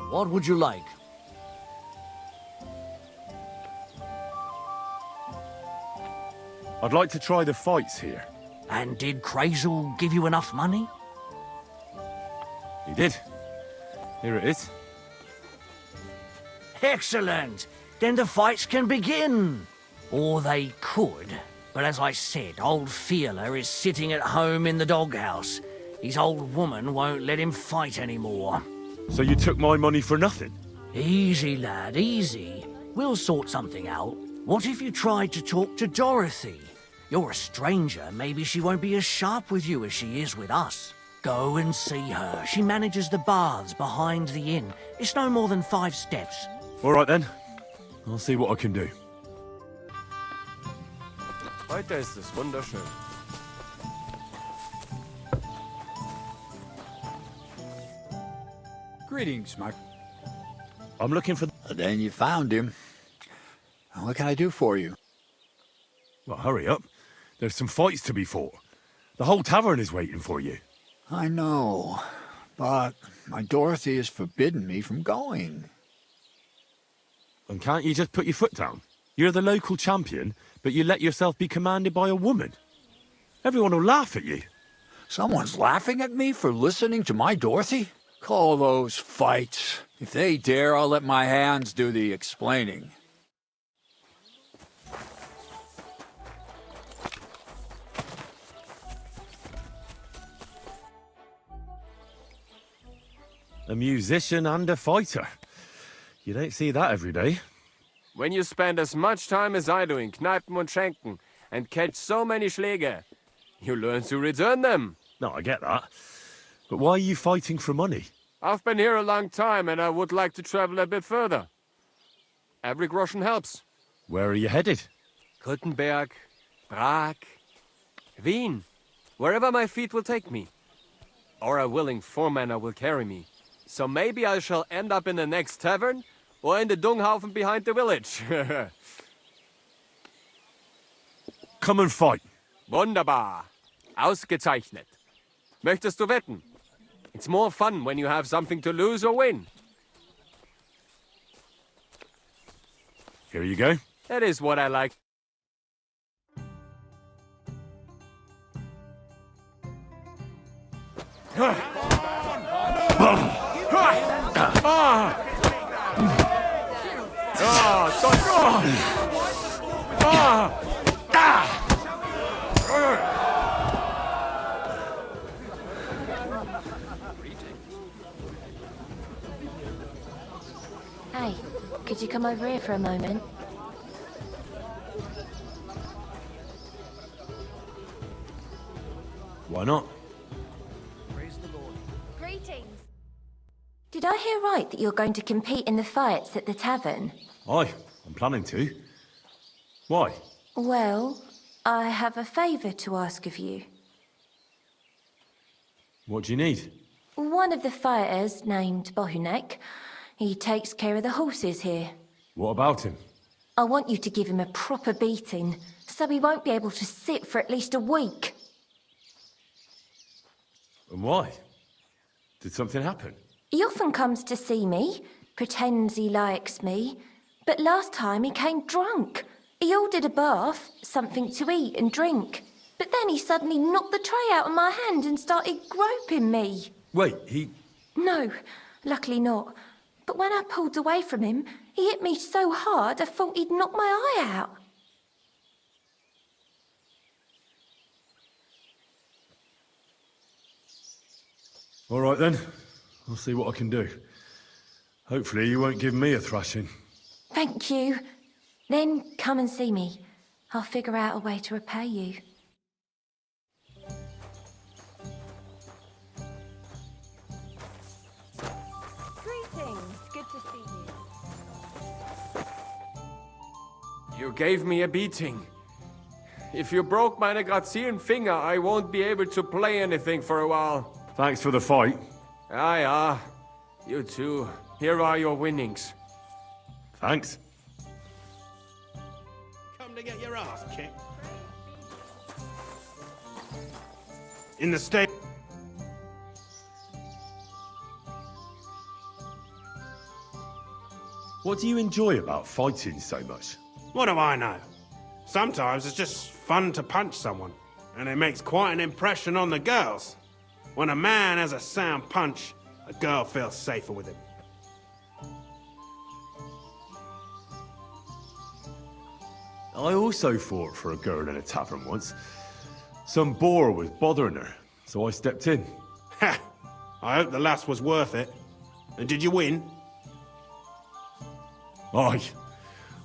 What would you like? I'd like to try the fights here. And did Crazel give you enough money? He did. Here it is. Excellent! Then the fights can begin! Or they could. But as I said, old Fіала is sitting at home in the doghouse. His old woman won't let him fight anymore. So you took my money for nothing? Easy, lad, easy. We'll sort something out. What if you tried to talk to Dorothy? You're a stranger, maybe she won't be as sharp with you as she is with us. Go and see her. She manages the baths behind the inn. It's no more than 5 steps. All right then. I'll see what I can do. Heute ist es wunderschön. Greetings, Mark. I'm looking for... Then you found him. What can I do for you? Well, hurry up. There's some fights to be fought. The whole tavern is waiting for you. I know, but my Dorothy has forbidden me from going. And can't you just put your foot down? You're the local champion, but you let yourself be commanded by a woman. Everyone will laugh at you. Someone's laughing at me for listening to my Dorothy? Call those fights. If they dare, I'll let my hands do the explaining. A musician and a fighter. You don't see that every day. When you spend as much time as I do in Kneipen und Schenken and catch so many Schläge, you learn to return them. No, I get that. But why are you fighting for money? I've been here a long time and I would like to travel a bit further. Every groschen helps. Where are you headed? Gutenberg, Prag, Wien, wherever my feet will take me. Or a willing foreman will carry me. So maybe I shall end up in the next tavern, or in the Dunghaufen behind the village. Come and fight. Wunderbar. Ausgezeichnet. Möchtest du wetten? It's more fun when you have something to lose or win. Here you go. That is what I like. Hey, could you come over here for a moment? Why not? Greetings. Did I hear right that you're going to compete in the fights at the tavern? Aye, I'm planning to. Why? Well, I have a favour to ask of you. What do you need? One of the fighters, named Bohunek, he takes care of the horses here. What about him? I want you to give him a proper beating, so he won't be able to sit for at least a week. And why? Did something happen? He often comes to see me, pretends he likes me, but last time he came drunk. He ordered a bath, something to eat and drink, but then he suddenly knocked the tray out of my hand and started groping me. Wait, he... No, luckily not. But when I pulled away from him, he hit me so hard I thought he'd knock my eye out. All right then. I'll see what I can do. Hopefully you won't give me a thrashing. Thank you. Then come and see me. I'll figure out a way to repay you. Greetings. Good to see you. You gave me a beating. If you broke meine grazilen Finger, I won't be able to play anything for a while. Thanks for the fight. Ah. You too. Here are your winnings. Thanks. Come to get your ass kicked. In the state. What do you enjoy about fighting so much? What do I know? Sometimes it's just fun to punch someone, and it makes quite an impression on the girls. When a man has a sound punch, a girl feels safer with him. I also fought for a girl in a tavern once. Some boar was bothering her, so I stepped in. Ha! I hope the lass was worth it. And did you win? Aye.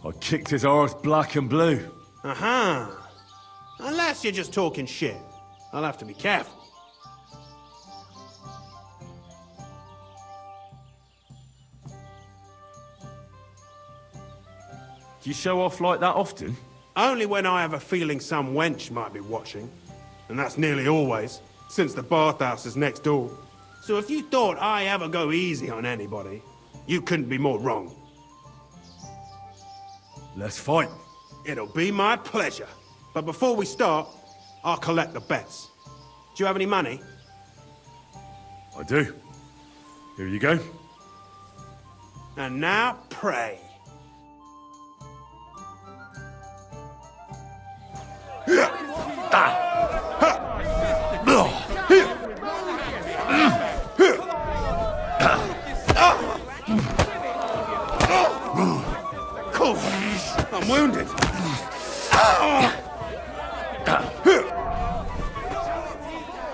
I kicked his arse black and blue. Uh-huh. Unless you're just talking shit. I'll have to be careful. Do you show off like that often? Only when I have a feeling some wench might be watching. And that's nearly always, since the bathhouse is next door. So if you thought I ever go easy on anybody, you couldn't be more wrong. Let's fight. It'll be my pleasure. But before we start, I'll collect the bets. Do you have any money? I do. Here you go. And now pray. I'm wounded.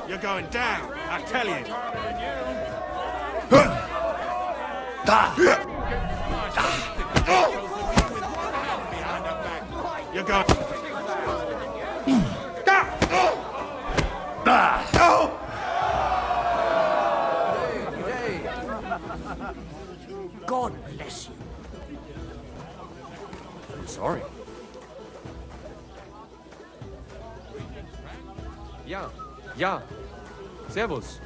You're going down, I tell you. You're going. God bless you. Sorry. Ja. Servus.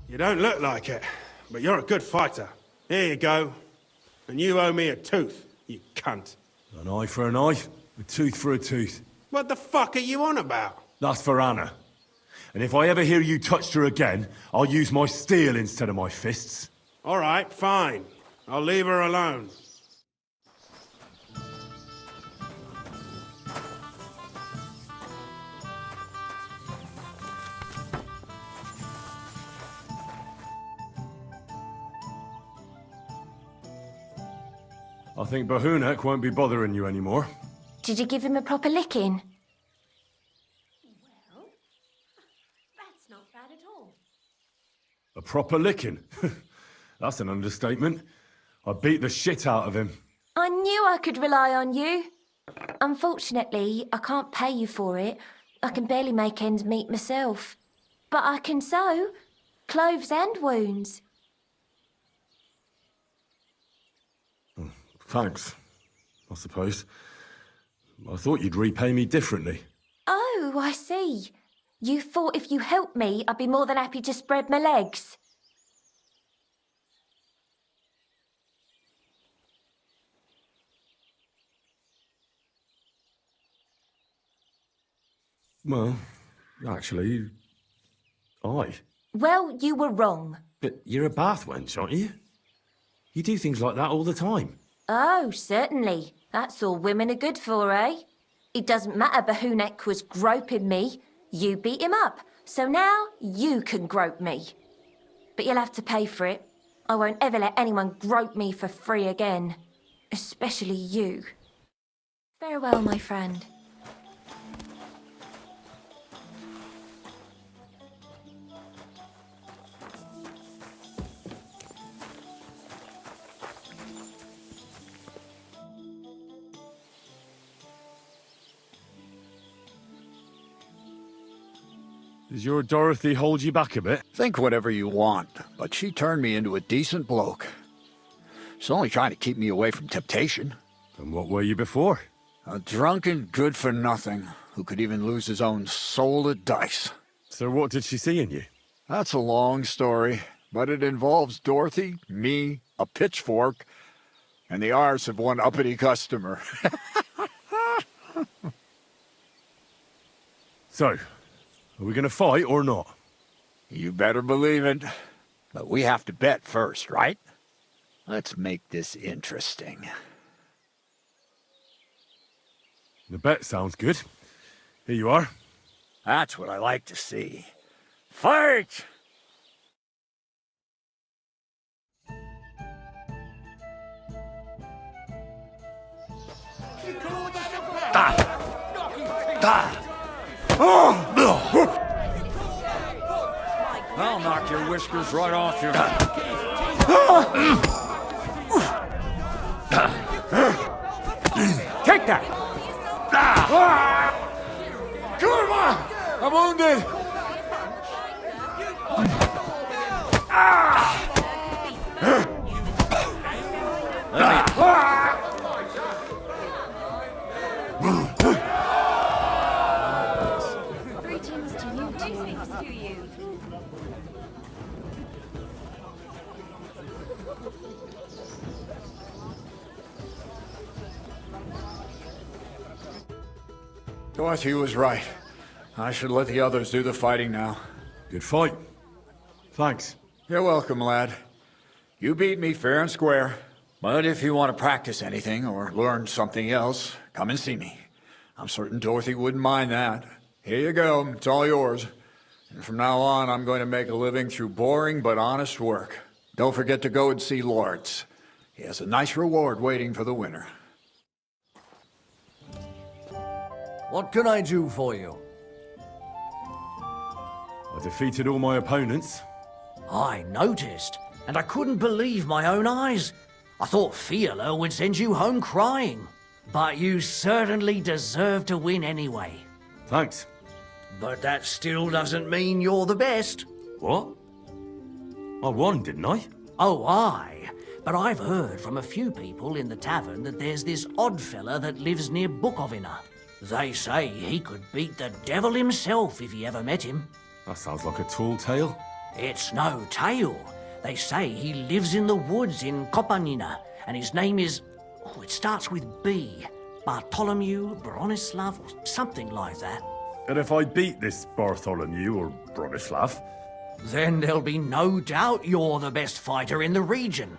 You don't look like it, but you're a good fighter. Here you go. And you owe me a tooth, you cunt. An eye for an eye, a tooth for a tooth. What the fuck are you on about? That's for Anna. And if I ever hear you touched her again, I'll use my steel instead of my fists. All right, fine. I'll leave her alone. I think Bahunek won't be bothering you anymore. Did you give him a proper licking? Well, that's not bad at all. A proper licking? That's an understatement. I beat the shit out of him. I knew I could rely on you. Unfortunately, I can't pay you for it. I can barely make ends meet myself. But I can sew clothes and wounds. Thanks, I suppose. I thought you'd repay me differently. Oh, I see. You thought if you helped me, I'd be more than happy to spread my legs. Well, actually, I. Well, you were wrong. But you're a bath wench, aren't you? You do things like that all the time. Oh, certainly. That's all women are good for, eh? It doesn't matter Bahunek was groping me. You beat him up. So now you can grope me. But you'll have to pay for it. I won't ever let anyone grope me for free again. Especially you. Farewell, my friend. Does your Dorothy hold you back a bit? Think whatever you want, but she turned me into a decent bloke. She's only trying to keep me away from temptation. And what were you before? A drunken good-for-nothing who could even lose his own soul to dice. So what did she see in you? That's a long story, but it involves Dorothy, me, a pitchfork, and the arse of one uppity customer. So, are we going to fight or not? You better believe it. But we have to bet first, right? Let's make this interesting. The bet sounds good. Here you are. That's what I like to see. Fight! I'll knock your whiskers right off your head. Take that! Come on! I'm wounded! Greetings to you too. Dorothy was right. I should let the others do the fighting now. Good fight. Thanks. You're welcome, lad. You beat me fair and square. But if you want to practice anything or learn something else, come and see me. I'm certain Dorothy wouldn't mind that. Here you go. It's all yours. And from now on, I'm going to make a living through boring but honest work. Don't forget to go and see Lawrence. He has a nice reward waiting for the winner. What can I do for you? I defeated all my opponents. I noticed, and I couldn't believe my own eyes. I thought Fiola would send you home crying. But you certainly deserve to win anyway. Thanks. But that still doesn't mean you're the best. What? I won, didn't I? Oh, aye. But I've heard from a few people in the tavern that there's this odd fella that lives near Bukovina. They say he could beat the devil himself if he ever met him. That sounds like a tall tale. It's no tale. They say he lives in the woods in Kopanina, and his name is... Oh, it starts with B. Bartholomew, Bronislav, or something like that. And if I beat this Bartholomew or Bronislav, Then there'll be no doubt you're the best fighter in the region.